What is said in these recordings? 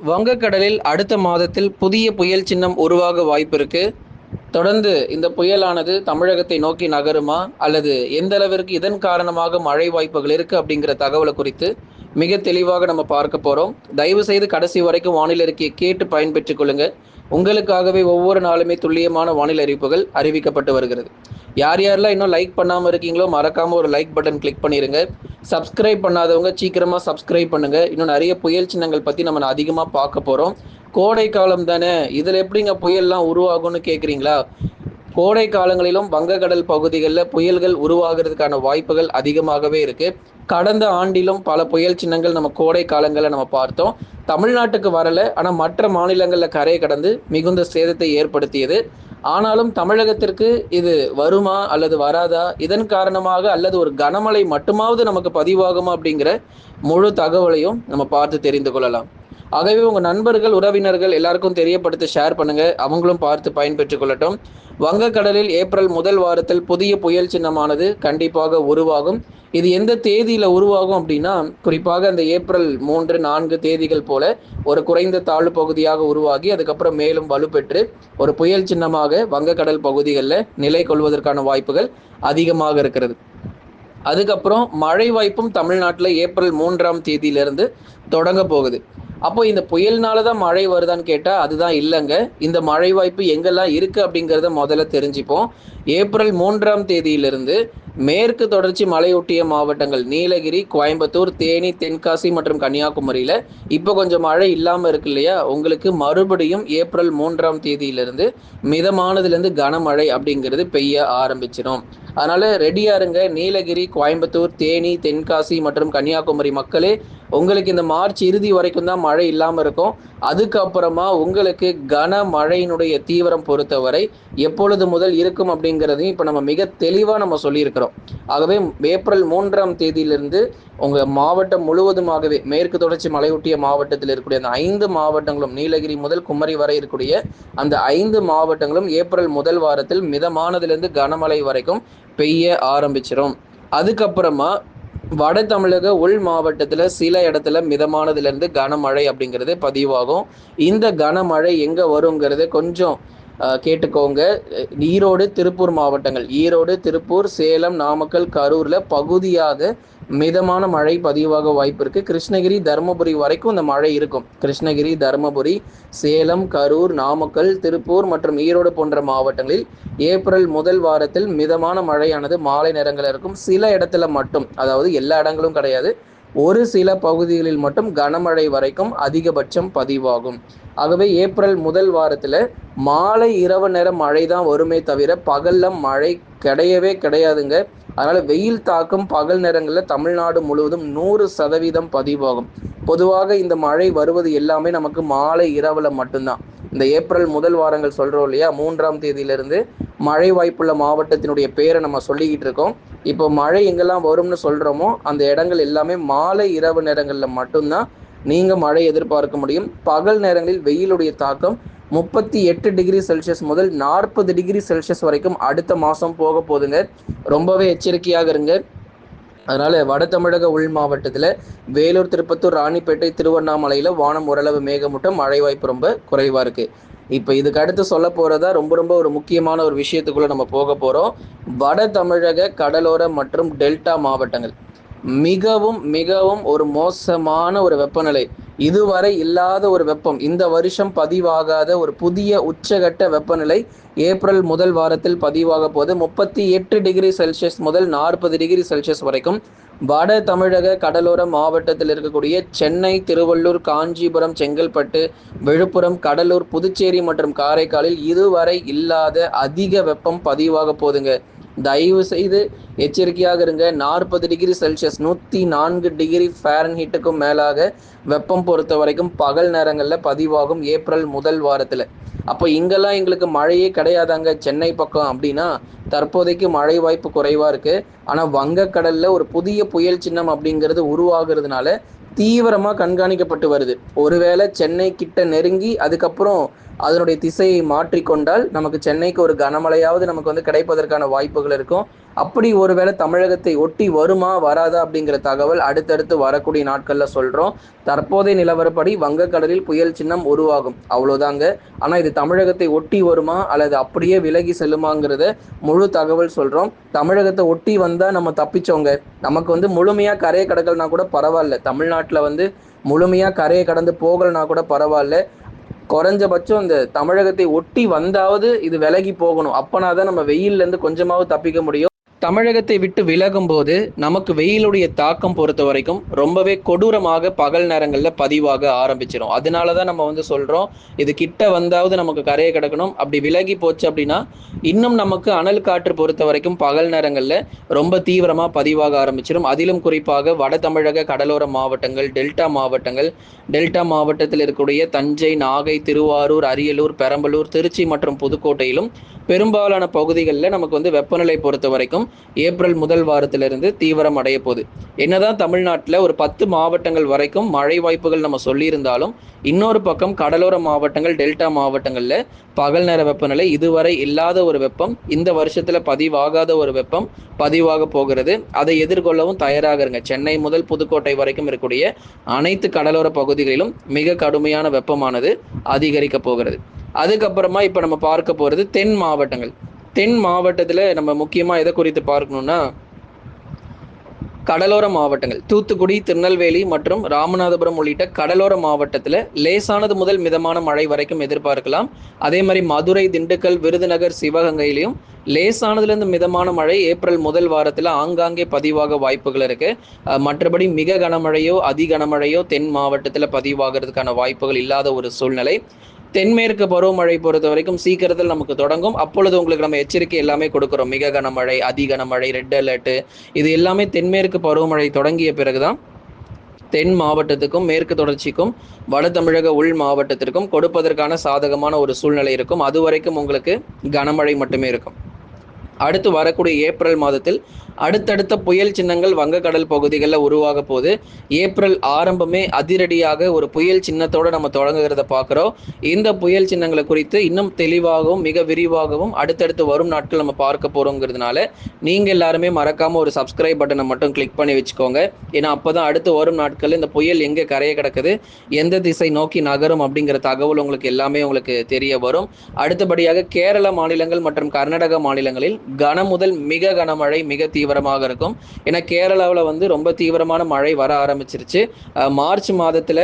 வங்கக்கடலில் அடுத்த மாதத்தில் புதிய புயல் சின்னம் உருவாக வாய்ப்பு இருக்கு. தொடர்ந்து இந்த புயலானது தமிழகத்தை நோக்கி நகருமா அல்லது எந்த அளவிற்கு இதன் காரணமாக மழை வாய்ப்புகள் இருக்கு அப்படிங்கிற தகவலை குறித்து மிக தெளிவாக நம்ம பார்க்க போறோம். தயவு செய்து கடைசி வரைக்கும் வானிலை அறிக்கையை கேட்டு பயன்பெற்றுக் கொள்ளுங்க. உங்களுக்காகவே ஒவ்வொரு நாளுமே துல்லியமான வானிலை அறிவிப்புகள் அறிவிக்கப்பட்டு வருகிறது. யார் யாரெல்லாம் இன்னும் லைக் பண்ணாம இருக்கீங்களோ மறக்காம ஒரு லைக் பட்டன் கிளிக் பண்ணிருங்க. சப்ஸ்கிரைப் பண்ணாதவங்க சீக்கிரமா சப்ஸ்கிரைப் பண்ணுங்க. இன்னும் நிறைய புயல் சின்னங்கள் பத்தி நம்ம அதிகமா பார்க்க போறோம். கோடை காலம் தானே, இதுல எப்படிங்க புயல்லாம் உருவாகும்னு கேக்குறீங்களா? கோடை காலங்களிலும் வங்கக்கடல் பகுதிகளில் புயல்கள் உருவாகிறதுக்கான வாய்ப்புகள் அதிகமாகவே இருக்கு. கடந்த ஆண்டிலும் பல புயல் சின்னங்கள் நம்ம கோடை காலங்களில் நம்ம பார்த்தோம். தமிழ்நாட்டுக்கு வரல, ஆனால் மற்ற மாநிலங்களில் கரை கடந்து மிகுந்த சேதத்தை ஏற்படுத்தியது. ஆனாலும் தமிழகத்திற்கு இது வருமா அல்லது வராதா, இதன் காரணமாக அல்லது ஒரு கனமழை மட்டுமாவது நமக்கு பதிவாகுமா அப்படிங்கிற முழு தகவலையும் நம்ம பார்த்து தெரிந்து கொள்ளலாம். ஆகவே உங்கள் நண்பர்கள் உறவினர்கள் எல்லாருக்கும் தெரியப்படுத்தி ஷேர் பண்ணுங்க, அவங்களும் பார்த்து பயன்பெற்றுக் கொள்ளட்டும். வங்கக்கடலில் ஏப்ரல் முதல் வாரத்தில் புதிய புயல் சின்னமானது கண்டிப்பாக உருவாகும். இது எந்த தேதியில உருவாகும் அப்படின்னா, குறிப்பாக அந்த ஏப்ரல் 3-4 தேதிகள் போல ஒரு குறைந்த தாழ்வு பகுதியாக உருவாகி அதுக்கப்புறம் மேலும் வலுப்பெற்று ஒரு புயல் சின்னமாக வங்கக்கடல் பகுதிகளில் நிலை கொள்வதற்கான வாய்ப்புகள் அதிகமாக இருக்கிறது. அதுக்கப்புறம் மழை வாய்ப்பும் தமிழ்நாட்டில் ஏப்ரல் 3ஆம் தேதியிலிருந்து தொடங்க போகுது. அப்போ இந்த புயல்னால தான் மழை வருதான்னு கேட்டால் அதுதான் இல்லைங்க. இந்த மழை வாய்ப்பு எங்கெல்லாம் இருக்குது அப்படிங்கிறத முதல்ல தெரிஞ்சுப்போம். ஏப்ரல் 3ஆம் தேதியிலிருந்து மேற்கு தொடர்ச்சி மலையொட்டிய மாவட்டங்கள் நீலகிரி, கோயம்புத்தூர், தேனி, தென்காசி மற்றும் கன்னியாகுமரியில் இப்போ கொஞ்சம் மழை இல்லாமல் இருக்கு இல்லையா, உங்களுக்கு மறுபடியும் ஏப்ரல் 3ஆம் தேதியிலிருந்து மிதமானதுலேருந்து கனமழை அப்படிங்கிறது பெய்ய ஆரம்பிச்சிடும். அதனால் ரெடியாக இருங்க. நீலகிரி, கோயம்புத்தூர், தேனி, தென்காசி மற்றும் கன்னியாகுமரி மக்களே, உங்களுக்கு இந்த மார்ச் இறுதி வரைக்கும் தான் மழை இல்லாமல் இருக்கும். அதுக்கப்புறமா உங்களுக்கு கனமழையினுடைய தீவிரம் பொறுத்தவரை எப்பொழுது முதல் இருக்கும் அப்படிங்கிறதையும் இப்போ நம்ம மிக தெளிவாக நம்ம சொல்லியிருக்கிறோம். ஆகவே ஏப்ரல் 3ஆம் தேதியிலிருந்து உங்கள் மாவட்டம் முழுவதுமாகவே மேற்கு தொடர்ச்சி மலையொட்டிய மாவட்டத்தில் இருக்கக்கூடிய அந்த 5 மாவட்டங்களும் நீலகிரி முதல் குமரி வரை இருக்கக்கூடிய அந்த 5 மாவட்டங்களும் ஏப்ரல் முதல் வாரத்தில் மிதமானதிலிருந்து கனமழை வரைக்கும் பெய்ய ஆரம்பிச்சிடும். அதுக்கப்புறமா வட தமிழக உள் மாவட்டத்தில் சில இடத்துல மிதமானதுலேருந்து கனமழை அப்படிங்கிறது பதிவாகும். இந்த கனமழை எங்கே வருங்கிறது கொஞ்சம் கேட்டுக்கோங்க. ஈரோடு, திருப்பூர் மாவட்டங்கள், ஈரோடு, திருப்பூர், சேலம், நாமக்கல், கரூரில் பகுதியாக மிதமான மழை பதிவாக வாய்ப்பு இருக்குது. கிருஷ்ணகிரி, தருமபுரி வரைக்கும் இந்த மழை இருக்கும். கிருஷ்ணகிரி, தருமபுரி, சேலம், கரூர், நாமக்கல், திருப்பூர் மற்றும் ஈரோடு போன்ற மாவட்டங்களில் ஏப்ரல் முதல் வாரத்தில் மிதமான மழையானது மாலை நேரங்களில் இருக்கும். சில இடத்துல மட்டும், அதாவது எல்லா இடங்களும் கிடையாது, ஒரு சில பகுதிகளில் மட்டும் கனமழை வரைக்கும் அதிகபட்சம் பதிவாகும். ஆகவே ஏப்ரல் முதல் வாரத்தில் மாலை இரவு நேரம் மழை தான் வருமே தவிர பகலில் மழை கிடையவே கிடையாதுங்க. அதனால் வெயில் தாக்கம் பகல் நேரங்களில் தமிழ்நாடு முழுவதும் 100% பதிவாகும். பொதுவாக இந்த மழை வருவது எல்லாமே நமக்கு மாலை இரவில் மட்டும்தான். இந்த ஏப்ரல் முதல் வாரங்கள் சொல்கிறோம் இல்லையா, 3ஆம் தேதியிலிருந்து மழை வாய்ப்புள்ள மாவட்டத்தினுடைய பேரை நம்ம சொல்லிக்கிட்டு இருக்கோம். இப்போ மழை எங்கெல்லாம் வரும்னு சொல்கிறோமோ அந்த இடங்கள் எல்லாமே மாலை இரவு நேரங்களில் மட்டும்தான் நீங்கள் மழை எதிர்பார்க்க முடியும். பகல் நேரங்களில் வெயிலுடைய தாக்கம் 38 டிகிரி செல்சியஸ் முதல் 40 டிகிரி செல்சியஸ் வரைக்கும் அடுத்த மாதம் போக போகுதுங்க. ரொம்பவே எச்சரிக்கையாக இருங்க. அதனால் வட தமிழக உள் மாவட்டத்தில் வேலூர், திருப்பத்தூர், ராணிப்பேட்டை, திருவண்ணாமலையில் வானம் ஓரளவு மேகமூட்டம், மழை வாய்ப்பு ரொம்ப குறைவாக இருக்குது. இப்போ இதுக்கு அடுத்து சொல்ல போகிறதா ரொம்ப ஒரு முக்கியமான ஒரு விஷயத்துக்குள்ளே நம்ம போக போகிறோம். வட தமிழக கடலோர மற்றும் டெல்டா மாவட்டங்கள் மிகவும் மிகவும் ஒரு மோசமான ஒரு வெப்பநிலை, இதுவரை இல்லாத ஒரு வெப்பம், இந்த வருஷம் பதிவாகாத ஒரு புதிய உச்சகட்ட வெப்பநிலை ஏப்ரல் முதல் வாரத்தில் பதிவாக போது 38 டிகிரி செல்சியஸ் முதல் 40 டிகிரி செல்சியஸ் வரைக்கும் வட தமிழக கடலோர மாவட்டத்தில் இருக்கக்கூடிய சென்னை, திருவள்ளூர், காஞ்சிபுரம், செங்கல்பட்டு, விழுப்புரம், கடலூர், புதுச்சேரி மற்றும் காரைக்காலில் இதுவரை இல்லாத அதிக வெப்பம் பதிவாக போதுங்க. தயவு செய்து எச்சரிக்கையாக இருங்க. 40 டிகிரி செல்சியஸ் 104 டிகிரி ஃபாரன்ஹீட்டுக்கும் மேலாக வெப்பம் பொறுத்த வரைக்கும் பகல் நேரங்களில் பதிவாகும் ஏப்ரல் முதல் வாரத்தில். அப்போ இங்கெல்லாம் எங்களுக்கு மழையே கிடையாதாங்க சென்னை பக்கம் அப்படின்னா, தற்போதைக்கு மழை வாய்ப்பு குறைவாக இருக்குது. ஆனால் வங்கக்கடலில் ஒரு புதிய புயல் சின்னம் அப்படிங்கிறது உருவாகிறதுனால தீவிரமாக கண்காணிக்கப்பட்டு வருது. ஒருவேளை சென்னை கிட்ட நெருங்கி அதுக்கப்புறம் அதனுடைய திசையை மாற்றிக்கொண்டால் நமக்கு சென்னைக்கு ஒரு கனமழையாவது நமக்கு கிடைப்பதற்கான வாய்ப்புகள் இருக்கும். அப்படி ஒருவேளை தமிழகத்தை ஒட்டி வருமா வராதா அப்படிங்கிற தகவல் அடுத்தடுத்து வரக்கூடிய நாட்கள்ல சொல்றோம். தற்போதைய நிலவரப்படி வங்கக்கடலில் புயல் சின்னம் உருவாகும், அவ்வளவுதாங்க. ஆனா இது தமிழகத்தை ஒட்டி வருமா அல்லது அப்படியே விலகி செல்லுமாங்கிறத முழு தகவல் சொல்றோம். தமிழகத்தை ஒட்டி வந்தா நம்ம தப்பிச்சோங்க. நமக்கு முழுமையா கரையை கடக்கலனா கூட பரவாயில்ல, தமிழ்நாட்டில் முழுமையா கரையை கடந்து போகலனா கூட பரவாயில்ல, குறைஞ்சபட்சம் இந்த தமிழகத்தை ஒட்டி வந்தாவது இது விலகி போகணும். அப்பனாதான் நம்ம வெயில்ல இருந்து கொஞ்சமாவது தப்பிக்க முடியும். தமிழகத்தை விட்டு விலகும் போது நமக்கு வெயிலுடைய தாக்கம் பொறுத்த வரைக்கும் ரொம்பவே கொடூரமாக பகல் நேரங்களில் பதிவாக ஆரம்பிச்சிடும். அதனால தான் நம்ம சொல்கிறோம், இது கிட்ட வந்தாவது நமக்கு கரையை கிடக்கணும். அப்படி விலகி போச்சு அப்படின்னா இன்னும் நமக்கு அனல் காற்று பொறுத்த வரைக்கும் பகல் நேரங்களில் ரொம்ப தீவிரமாக பதிவாக ஆரம்பிச்சிடும். அதிலும் குறிப்பாக வட தமிழக கடலோர மாவட்டங்கள், டெல்டா மாவட்டத்தில் இருக்கக்கூடிய தஞ்சை, நாகை, திருவாரூர், அரியலூர், பெரம்பலூர், திருச்சி மற்றும் புதுக்கோட்டையிலும் பெரும்பாலான பகுதிகளில் நமக்கு வெப்பநிலை பொறுத்த வரைக்கும் ஏப்ரல் முதல் வாரத்திலிருந்து தீவிரம் அடைய போகுது. என்னதான் தமிழ்நாட்டில் ஒரு 10 மாவட்டங்கள் வரைக்கும் மழை வாய்ப்புகள் நம்ம சொல்லியிருந்தாலும், இன்னொரு பக்கம் கடலோர மாவட்டங்கள், டெல்டா மாவட்டங்களில் பகல் நேர வெப்பநிலை இதுவரை இல்லாத ஒரு வெப்பம், இந்த வருஷத்தில் பதிவாகாத ஒரு வெப்பம் பதிவாக போகிறது. அதை எதிர்கொள்ளவும் தயாராக இருங்க. சென்னை முதல் புதுக்கோட்டை வரைக்கும் இருக்கக்கூடிய அனைத்து கடலோர பகுதிகளிலும் மிக கடுமையான வெப்பமானது அதிகரிக்க போகிறது. அதுக்கப்புறமா இப்போ நம்ம பார்க்க போகிறது தென் மாவட்டத்தில் நம்ம முக்கியமாக எதை குறித்து பார்க்கணும்னா, கடலோர மாவட்டங்கள் தூத்துக்குடி, திருநெல்வேலி மற்றும் ராமநாதபுரம் உள்ளிட்ட கடலோர மாவட்டத்தில் லேசானது முதல் மிதமான மழை வரைக்கும் எதிர்பார்க்கலாம். அதே மாதிரி மதுரை, திண்டுக்கல், விருதுநகர், சிவகங்கையிலையும் லேசானதுலேருந்து மிதமான மழை ஏப்ரல் முதல் வாரத்தில் ஆங்காங்கே பதிவாக வாய்ப்புகள் இருக்கு. மற்றபடி மிக கனமழையோ அதி கனமழையோ தென் மாவட்டத்தில் பதிவாகிறதுக்கான வாய்ப்புகள் இல்லாத ஒரு சூழ்நிலை. தென்மேற்கு பருவமழை பொறுத்த வரைக்கும் சீக்கிரத்தில் நமக்கு தொடங்கும். அப்பொழுது உங்களுக்கு நம்ம எச்சரிக்கை எல்லாமே கொடுக்குறோம். மிக கனமழை, அதி கனமழை, ரெட் அலர்ட்டு, இது எல்லாமே தென்மேற்கு பருவமழை தொடங்கிய பிறகுதான் தென் மாவட்டத்துக்கும் மேற்கு தொடர்ச்சிக்கும் வட தமிழக உள் மாவட்டத்திற்கும் கொடுப்பதற்கான சாதகமான ஒரு சூழ்நிலை இருக்கும். அது வரைக்கும் உங்களுக்கு கனமழை மட்டுமே இருக்கும். அடுத்து வரக்கூடிய ஏப்ரல் மாதத்தில் அடுத்தடுத்த புயல் சின்னங்கள் வங்கக்கடல் பகுதிகளில் உருவாக போது ஏப்ரல் ஆரம்பமே அதிரடியாக ஒரு புயல் சின்னத்தோடு நம்ம தொடங்குகிறத பார்க்குறோம். இந்த புயல் சின்னங்களை குறித்து இன்னும் தெளிவாகவும் மிக விரிவாகவும் அடுத்தடுத்து வரும் நாட்கள் நம்ம பார்க்க போகிறோங்கிறதுனால நீங்கள் எல்லாருமே மறக்காமல் ஒரு சப்ஸ்கிரைப் பட்டனை மட்டும் கிளிக் பண்ணி வச்சுக்கோங்க. ஏன்னா அப்போ தான் அடுத்து வரும் நாட்கள் இந்த புயல் எங்கே கரையை கிடக்குது, எந்த திசை நோக்கி நகரும் அப்படிங்கிற தகவல் உங்களுக்கு எல்லாமே உங்களுக்கு தெரிய வரும். அடுத்தபடியாக கேரள மாநிலங்கள் மற்றும் கர்நாடக மாநிலங்களில் கன முதல் மிக கனமழை மிக தீவிரமாக இருக்கும். ஏன்னா கேரளாவில் ரொம்ப தீவிரமான மழை வர ஆரம்பிச்சிருச்சு. மார்ச் மாதத்தில்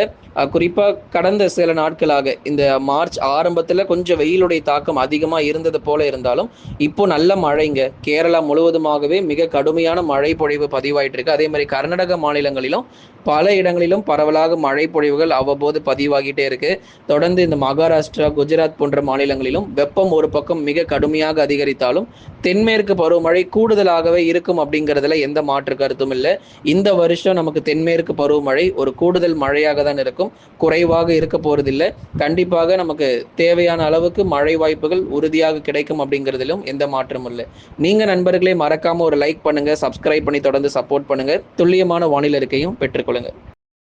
குறிப்பாக கடந்த சில நாட்களாக இந்த மார்ச் ஆரம்பத்தில் கொஞ்சம் வெயிலுடைய தாக்கம் அதிகமாக இருந்தது போல இருந்தாலும் இப்போ நல்ல மழைங்க. கேரளா முழுவதுமாகவே மிக கடுமையான மழை பொழிவு பதிவாயிட்டு இருக்கு. அதே மாதிரி கர்நாடக மாநிலங்களிலும் பல இடங்களிலும் பரவலாக மழை பொழிவுகள் அவ்வப்போது பதிவாகிட்டே இருக்கு. தொடர்ந்து இந்த மகாராஷ்டிரா, குஜராத் போன்ற மாநிலங்களிலும் வெப்பம் ஒரு பக்கம் மிக கடுமையாக அதிகரித்தாலும் தென்மேற்கு பருவமழை கூடுதலாகவே இருக்கும் அப்படிங்கிறதுல எந்த மாற்று கருத்தும் இல்லை. இந்த வருஷம் நமக்கு தென்மேற்கு பருவமழை ஒரு கூடுதல் மழையாக தான் இருக்கும், குறைவாக இருக்க போறதில்லை. கண்டிப்பாக நமக்கு தேவையான அளவுக்கு மழை வாய்ப்புகள் உறுதியாக கிடைக்கும் அப்படிங்கிறதிலும் எந்த மாற்றமும் இல்லை. நீங்க நண்பர்களே மறக்காம ஒரு லைக் பண்ணுங்க, சப்ஸ்கிரைப் பண்ணி தொடர்ந்து சப்போர்ட் பண்ணுங்க. துல்லியமான வானிலை அறிக்கையும் பெற்றுக்கொள்ளுங்க.